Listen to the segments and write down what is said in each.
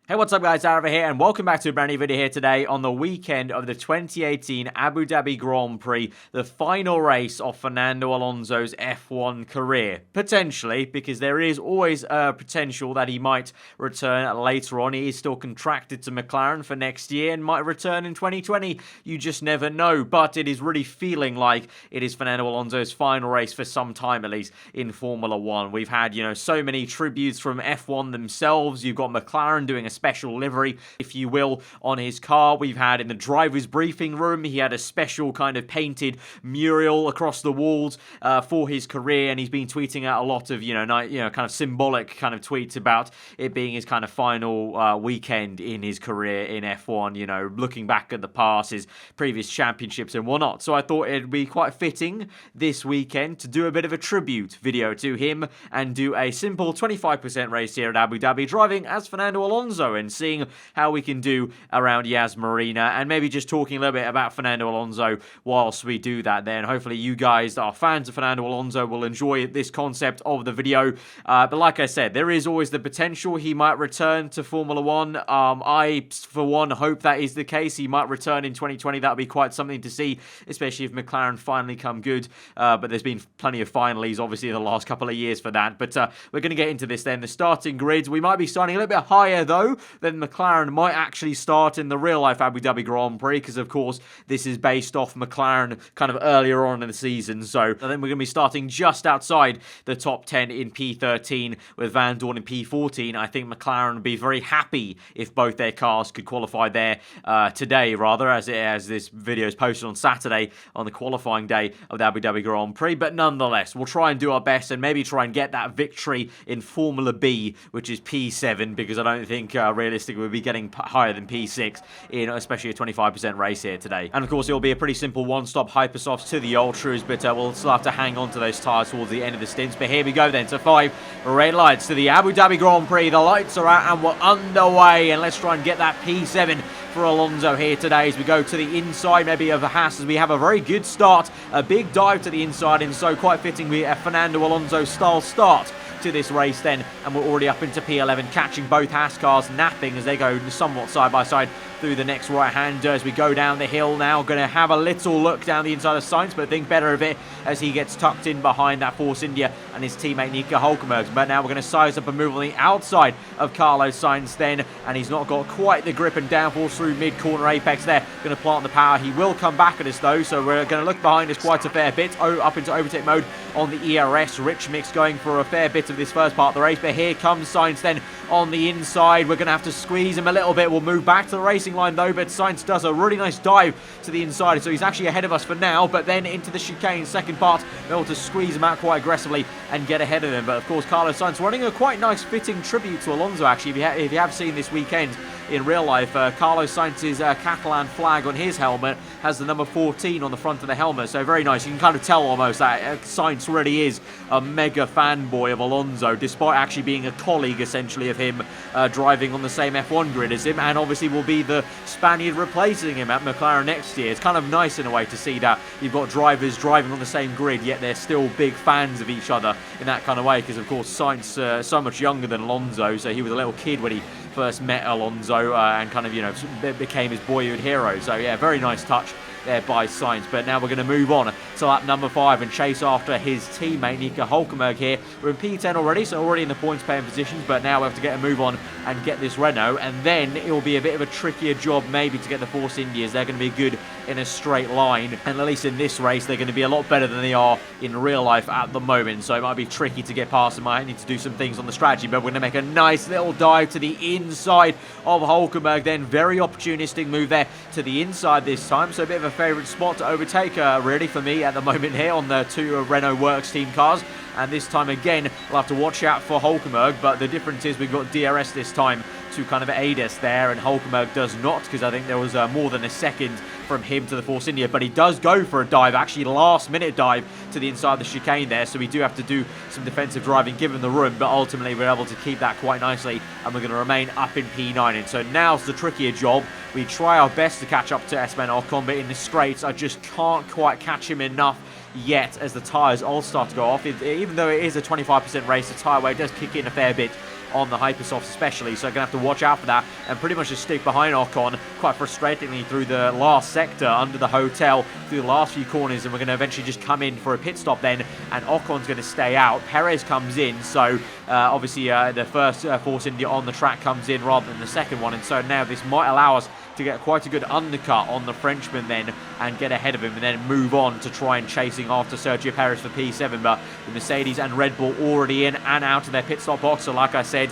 Hey, what's up guys, Alfa here, and welcome back to a brand new video here today on the weekend of the 2018 Abu Dhabi Grand Prix, the final race of Fernando Alonso's F1 career. Potentially, because there is always a potential that he might return later on. He is still contracted to McLaren for next year and might return in 2020. You just never know, but it is really feeling like it is Fernando Alonso's final race for some time at least in Formula 1. We've had, so many tributes from F1 themselves. You've got McLaren doing a special livery, if you will, on his car. We've had in the driver's briefing room, he had a special kind of painted mural across the walls for his career, and he's been tweeting out a lot of, kind of symbolic kind of tweets about it being his kind of final weekend in his career in F1, looking back at the past, his previous championships and whatnot. So I thought it'd be quite fitting this weekend to do a bit of a tribute video to him and do a simple 25% race here at Abu Dhabi, driving as Fernando Alonso and seeing how we can do around Yas Marina, and maybe just talking a little bit about Fernando Alonso whilst we do that. Then hopefully you guys that are fans of Fernando Alonso will enjoy this concept of the video. But like I said, there is always the potential he might return to Formula 1. I, for one, hope that is the case. He might return in 2020. That would be quite something to see, especially if McLaren finally come good. But there's been plenty of finalies, obviously, in the last couple of years for that. But we're going to get into this then. The starting grids, we might be starting a little bit higher, though, than McLaren might actually start in the real-life Abu Dhabi Grand Prix, because, of course, this is based off McLaren kind of earlier on in the season. So then we're going to be starting just outside the top 10 in P13 with Van Dorn in P14. I think McLaren would be very happy if both their cars could qualify there today, rather, as this video is posted on Saturday on the qualifying day of the Abu Dhabi Grand Prix. But nonetheless, we'll try and do our best and maybe try and get that victory in Formula B, which is P7, because I don't think realistically we'll be getting higher than P6 in especially a 25% race here today. And of course, it'll be a pretty simple one-stop hypersofts to the ultras, but we'll still have to hang on to those tyres towards the end of the stints. But here we go then to 5 red lights to the Abu Dhabi Grand Prix. The lights are out and we're underway, and let's try and get that P7 for Alonso here today as we go to the inside, maybe of a Haas, as we have a very good start, a big dive to the inside, and so quite fitting we a Fernando Alonso style start to this race then, and we're already up into P11, catching both Haas cars napping as they go somewhat side by side through the next right-hander as we go down the hill now. Going to have a little look down the inside of Sainz, but think better of it as he gets tucked in behind that Force India and his teammate Nico Hülkenberg. But now we're going to size up and move on the outside of Carlos Sainz then, and he's not got quite the grip and downforce through mid-corner apex there. Going to plant the power. He will come back at us though, so we're going to look behind us quite a fair bit. Up into overtake mode on the ERS. Rich Mix going for a fair bit of this first part of the race, but here comes Sainz then on the inside. We're going to have to squeeze him a little bit. We'll move back to the racing line though, but Sainz does a really nice dive to the inside, so he's actually ahead of us for now, but then into the chicane second part, we're able to squeeze him out quite aggressively and get ahead of him. But of course, Carlos Sainz running a quite nice fitting tribute to Alonso actually. If you have seen this weekend in real life, Carlos Sainz's Catalan flag on his helmet has the number 14 on the front of the helmet, so very nice. You can kind of tell almost that Sainz really is a mega fanboy of Alonso, despite actually being a colleague essentially of him, driving on the same F1 grid as him, and obviously will be the Spaniard replacing him at McLaren next year. It's kind of nice in a way to see that you've got drivers driving on the same grid, yet they're still big fans of each other in that kind of way, because of course Sainz so much younger than Alonso, so he was a little kid when he first met Alonso and kind of, became his boyhood hero. So yeah, very nice touch there by Sainz. But now we're going to move on to lap number 5 and chase after his teammate Nico Hülkenberg here. We're in P10 already, so already in the points paying positions, but now we have to get a move on and get this Renault, and then it will be a bit of a trickier job maybe to get the Force Indias. They're going to be good in a straight line, and at least in this race they're going to be a lot better than they are in real life at the moment, so it might be tricky to get past them. I need to do some things on the strategy, but we're going to make a nice little dive to the inside of Hülkenberg then. Very opportunistic move there to the inside this time, so a bit of a favourite spot to overtake really for me at the moment here on the 2 Renault Works team cars. And this time again, we'll have to watch out for Hülkenberg, but the difference is we've got DRS this time to kind of aid us there, and Hülkenberg does not, because I think there was more than a second from him to the Force India, but he does go for a dive, actually last minute dive to the inside of the chicane there, so we do have to do some defensive driving given the room, but ultimately we're able to keep that quite nicely, and we're going to remain up in P9. And so now's the trickier job. We try our best to catch up to Esteban Ocon, but in the straights I just can't quite catch him enough yet as the tyres all start to go off. Even though it is a 25% race, the tyre weight does kick in a fair bit on the hypersofts especially, so I'm going to have to watch out for that and pretty much just stick behind Ocon quite frustratingly through the last sector under the hotel, through the last few corners, and we're going to eventually just come in for a pit stop then, and Ocon's going to stay out. Perez comes in, so obviously the first Force India on the track comes in rather than the second one, and so now this might allow us to get quite a good undercut on the Frenchman then and get ahead of him and then move on to try and chasing after Sergio Perez for P7. But the Mercedes and Red Bull already in and out of their pit stop box, so like I said,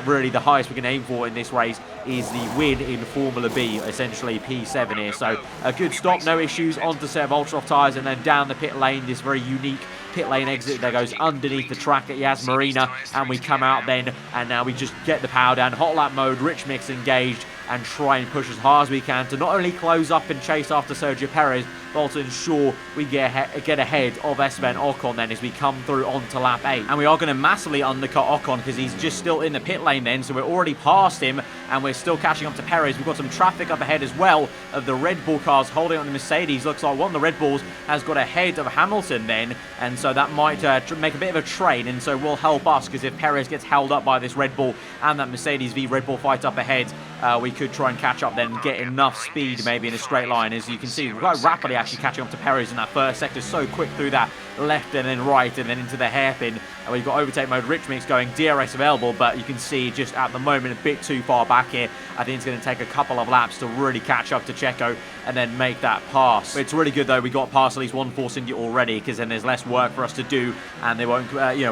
really the highest we can aim for in this race is the win in Formula B, essentially P7 here. So a good stop, no issues, onto set of ultra-soft tyres, and then down the pit lane, this very unique pit lane exit that goes underneath the track at Yas Marina, and we come out then, and now we just get the power down, hot lap mode, rich mix engaged, and try and push as hard as we can to not only close up and chase after Sergio Perez, but also ensure we get ahead of Esteban Ocon then as we come through onto lap 8. And we are going to massively undercut Ocon because he's just still in the pit lane then, so we're already past him and we're still catching up to Perez. We've got some traffic up ahead as well of the Red Bull cars holding on the Mercedes. Looks like one of the Red Bulls has got ahead of Hamilton then, and so that might make a bit of a trade, and so will help us, because if Perez gets held up by this Red Bull and that Mercedes v Red Bull fight up ahead, we could try and catch up then and get enough speed maybe in a straight line. As you can see, we're quite rapidly actually catching up to Perez in that first sector, so quick through that left and then right and then into the hairpin. And we've got overtake mode, rich mix going, DRS available, but you can see just at the moment a bit too far back here. I think it's going to take a couple of laps to really catch up to Checo and then make that pass. But it's really good though we got past at least one Force India already, because then there's less work for us to do, and they won't,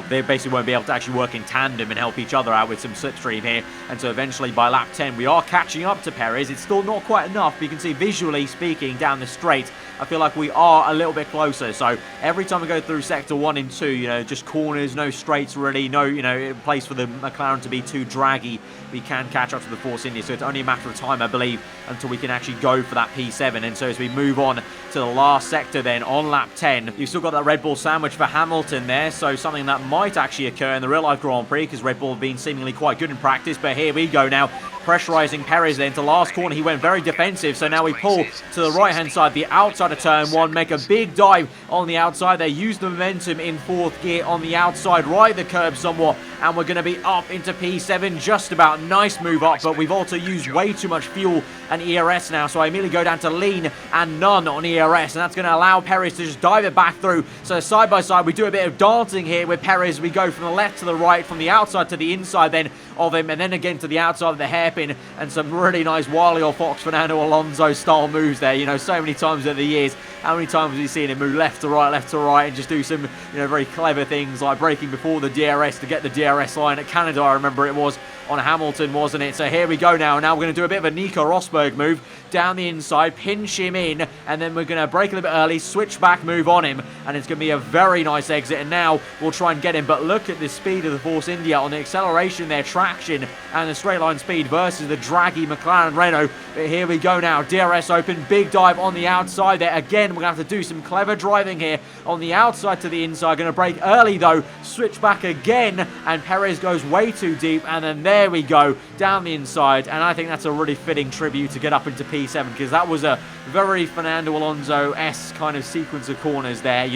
they basically won't be able to actually work in tandem and help each other out with some slipstream here. And so eventually by lap 10 we are catching up to Perez. It's still not quite enough, but you can see visually speaking down the straight, I feel like we are a little bit closer. So every time we go through sector 1 and 2, just corners, no straights really, no, place for the McLaren to be too draggy, we can catch up to the Force India. So it's only a matter of time, I believe, until we can actually go for that P7. And so as we move on to the last sector then on lap 10, you've still got that Red Bull sandwich for Hamilton there, so something that might actually occur in the real life Grand Prix, because Red Bull have been seemingly quite good in practice. But here we go now, pressurizing Perez then to last corner. He went very defensive, so now we pull to the right hand side, the outside of turn 1, make a big dive on the outside. They use the momentum in 4th gear on the outside, ride the curb somewhat, and we're going to be up into P7 just about. Nice move up, but we've also used way too much fuel and ERS now, so I immediately go down to lean and none on ERS, and that's going to allow Perez to just dive it back through. So side by side we do a bit of dancing here with Perez. We go from the left to the right, from the outside to the inside then of him, and then again to the outside of the hairpin, and some really nice Wily or Fox Fernando Alonso style moves there. So many times over the years, how many times have you seen him move left to right and just do some very clever things like braking before the DRS to get the DRS line at Canada, I remember it was on Hamilton, wasn't it? So here we go now. Now we're going to do a bit of a Nico Rosberg move down the inside, pinch him in, and then we're going to brake a little bit early, switch back, move on him, and it's going to be a very nice exit. And now we'll try and get him, but look at the speed of the Force India on the acceleration, their traction, and the straight line speed versus the draggy McLaren Renault. But here we go now, DRS open, big dive on the outside there. Again, we're going to have to do some clever driving here on the outside to the inside. Going to brake early though, switch back again, and Perez goes way too deep, and then there we go, down the inside. And I think that's a really fitting tribute to get up into P7, because that was a very Fernando Alonso-esque kind of sequence of corners there,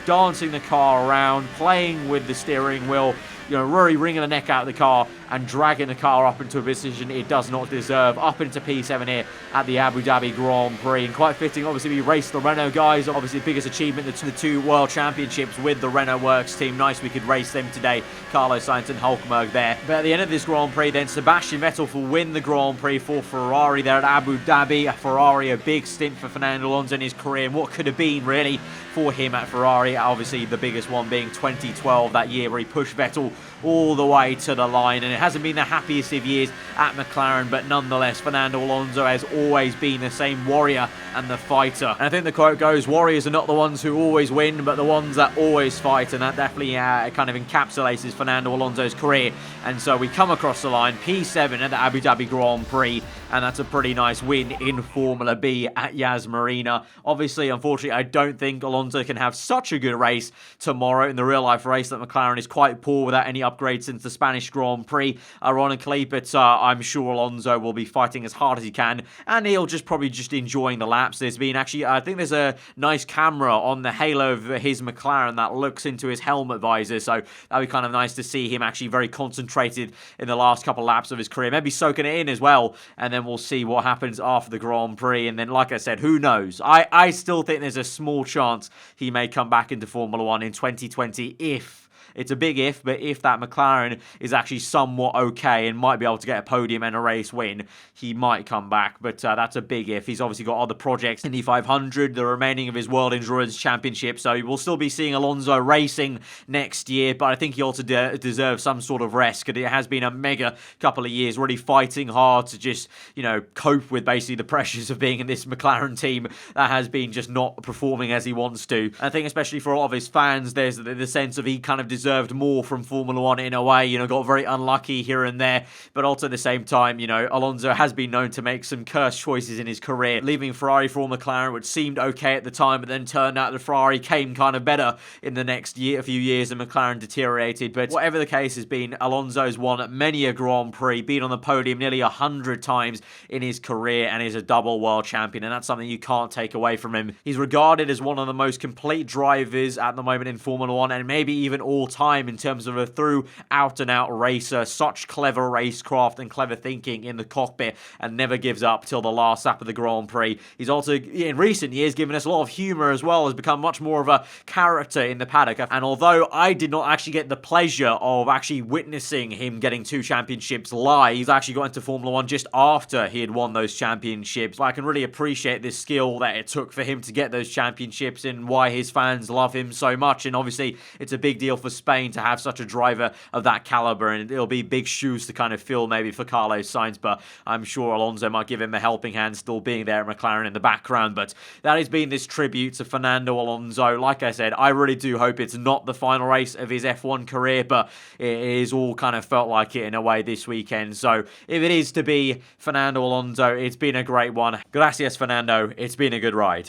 dancing the car around, playing with the steering wheel, really wringing the neck out of the car and dragging the car up into a position it does not deserve, up into P7 here at the Abu Dhabi Grand Prix. And quite fitting, obviously, we raced the Renault guys, obviously the biggest achievement, the 2 World Championships with the Renault Works team. Nice we could race them today, Carlos Sainz and Hülkenberg there. But at the end of this Grand Prix then, Sebastian Vettel will win the Grand Prix for Ferrari there at Abu Dhabi. Ferrari, a big stint for Fernando Alonso in his career, and what could have been really for him at Ferrari. Obviously the biggest one being 2012, that year where he pushed Vettel all the way to the line, and it hasn't been the happiest of years at McLaren, but nonetheless Fernando Alonso has always been the same warrior and the fighter. And I think the quote goes, warriors are not the ones who always win, but the ones that always fight, and that definitely kind of encapsulates Fernando Alonso's career. And so we come across the line, P7 at the Abu Dhabi Grand Prix, and that's a pretty nice win in Formula B at Yas Marina. Obviously, unfortunately, I don't think Alonso can have such a good race tomorrow in the real life race, that McLaren is quite poor without any upgrade since the Spanish Grand Prix, ironically, but I'm sure Alonso will be fighting as hard as he can, and he'll probably just enjoying the laps. There's been actually, I think there's a nice camera on the halo of his McLaren that looks into his helmet visor, so that'd be kind of nice to see him actually very concentrated in the last couple of laps of his career, maybe soaking it in as well, and then we'll see what happens after the Grand Prix. And then, like I said, who knows? I still think there's a small chance he may come back into Formula 1 in 2020 if... It's a big if, but if that McLaren is actually somewhat okay and might be able to get a podium and a race win, he might come back. But that's a big if. He's obviously got other projects in the 500, the remaining of his World Endurance Championship, so we'll still be seeing Alonso racing next year, but I think he also deserves some sort of rest, because it has been a mega couple of years, really fighting hard to just, cope with basically the pressures of being in this McLaren team that has been just not performing as he wants to. I think especially for a lot of his fans, there's the sense of he kind of deserved more from Formula 1 in a way, got very unlucky here and there, but also at the same time, Alonso has been known to make some cursed choices in his career, leaving Ferrari for McLaren, which seemed okay at the time, but then turned out the Ferrari came kind of better in the next a few years, and McLaren deteriorated. But whatever the case has been, Alonso's won many a Grand Prix, been on the podium nearly 100 times in his career, and is a double world champion, and that's something you can't take away from him. He's regarded as one of the most complete drivers at the moment in Formula 1, and maybe even all time in terms of a through out-and-out racer. Such clever racecraft and clever thinking in the cockpit, and never gives up till the last lap of the Grand Prix. He's also, in recent years, given us a lot of humour as well, has become much more of a character in the paddock. And although I did not actually get the pleasure of actually witnessing him getting 2 championships live, he's actually got into Formula 1 just after he had won those championships. But I can really appreciate the skill that it took for him to get those championships, and why his fans love him so much. And obviously, it's a big deal for Spain to have such a driver of that caliber, and it'll be big shoes to kind of fill maybe for Carlos Sainz, but I'm sure Alonso might give him a helping hand, still being there at McLaren in the background. But that has been this tribute to Fernando Alonso. Like I said, I really do hope it's not the final race of his F1 career, but it is all kind of felt like it in a way this weekend. So if it is to be Fernando Alonso, it's been a great one. Gracias, Fernando. It's been a good ride.